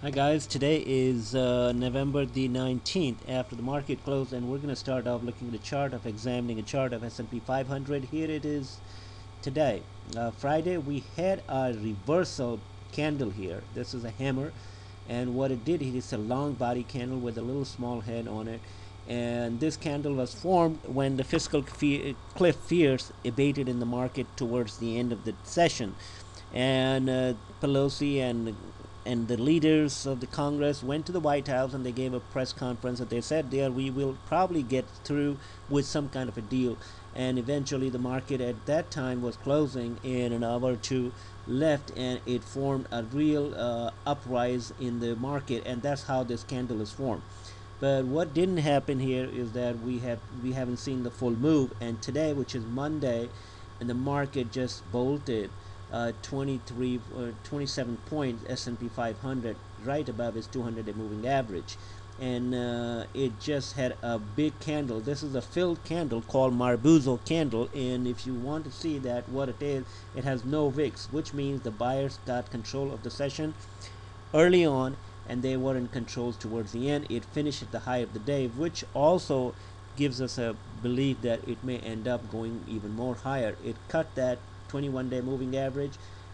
Hi guys, today is November the 19th after the market closed, and we're going to start off looking at the chart of examining a chart of S&P 500. Here it is today. Friday we had a reversal candle here. This is a hammer, and what it did, it is a long body candle with a little small head on it, and this candle was formed when the fiscal cliff fears abated in the market towards the end of the session, and Pelosi and the leaders of the Congress went to the White House and they gave a press conference that they said there we will probably get through with some kind of a deal. And eventually the market at that time was closing in an hour or two left, and it formed a real uprise in the market, and that's how this candle is formed. But what didn't happen here is that we haven't seen the full move, and today, which is Monday, and the market just bolted 27 points. S&P 500 right above its 200-day moving average, and it just had a big candle. This is a filled candle called Marbuzo candle, and if you want to see that what it is, it has no VIX, which means the buyers got control of the session early on, and they were in control towards the end. It finished at the high of the day, which also gives us a belief that it may end up going even more higher. It cut that 21-day moving average,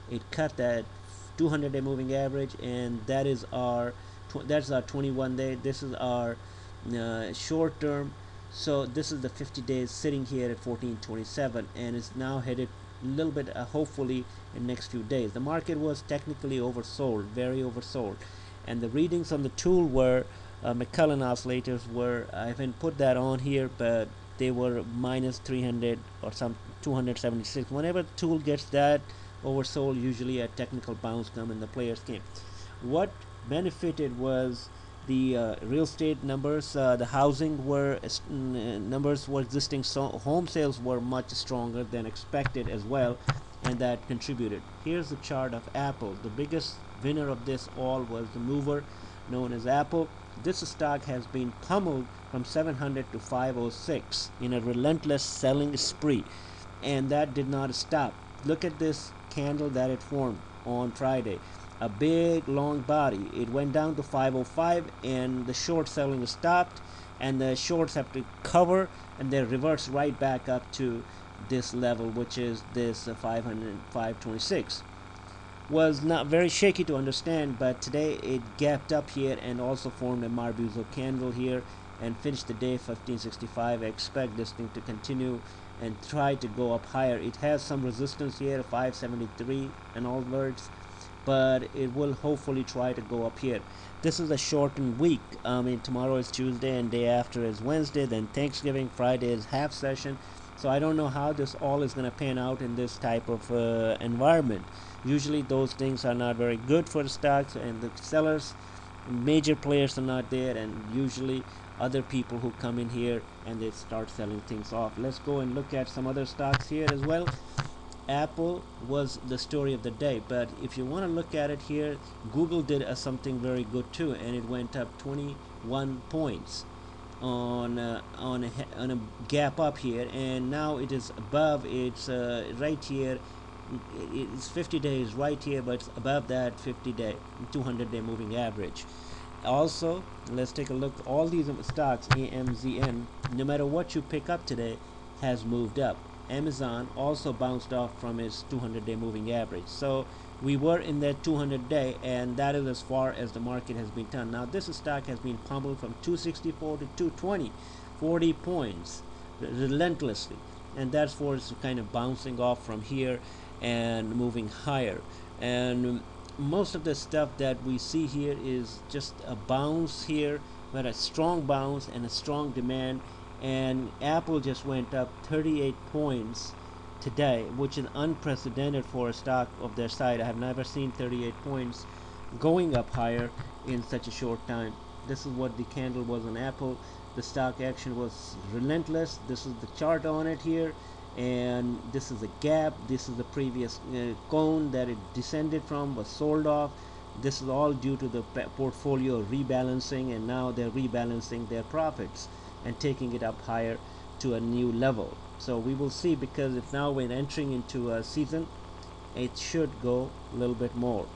it cut that 200-day moving average, and that's our 21-day. This is our short term. So this is the 50 days sitting here at 1427, and it's now headed a little bit hopefully in next few days. The market was technically oversold, very oversold, and the readings on the tool were McClellan oscillators were, I haven't put that on here, but they were minus 300 or some 276. Whenever the tool gets that oversold, usually a technical bounce come and the players came. What benefited was the real estate numbers. The housing were numbers were existing, so home sales were much stronger than expected as well, and that contributed. Here's the chart of Apple. The biggest winner of this all was the mover known as Apple. This stock has been pummeled from 700 to 506 in a relentless selling spree, and that did not stop. Look at this candle that it formed on Friday. A big long body. It went down to 505, and the short selling stopped, and the shorts have to cover, and they reverse right back up to this level, which is this 500 526. Was not very shaky to understand, but today it gapped up here and also formed a Marbuzo candle here and finished the day 1565. I expect this thing to continue and try to go up higher. It has some resistance here, 573 and all words, but it will hopefully try to go up here. This is a shortened week. Tomorrow is Tuesday and day after is Wednesday, then Thanksgiving. Friday is half session, so I don't know how this all is going to pan out in this type of environment. Usually those things are not very good for the stocks, and the sellers, major players are not there, and usually other people who come in here and they start selling things off. Let's go and look at some other stocks here as well. Apple was the story of the day, but if you want to look at it here, Google did something very good too, and it went up 21 points on a gap up here, and now it is above. It's right here. It's 50 days right here, but it's above that 50-day 200-day moving average. Also, let's take a look. All these stocks, AMZN, no matter what you pick up today, has moved up. Amazon also bounced off from its 200-day moving average. So we were in that 200-day, and that is as far as the market has been done. Now this stock has been pummeled from 264 to 220, 40 points relentlessly, and that's for it's kind of bouncing off from here and moving higher. And most of the stuff that we see here is just a bounce here, but a strong bounce and a strong demand. And Apple just went up 38 points today, which is unprecedented for a stock of their size. I have never seen 38 points going up higher in such a short time. This is what the candle was on Apple. The stock action was relentless. This is the chart on it here, and this is a gap. This is the previous cone that it descended from, was sold off. This is all due to the portfolio rebalancing, and now they're rebalancing their profits and taking it up higher to a new level. So we will see, because if now we're entering into a season, it should go a little bit more.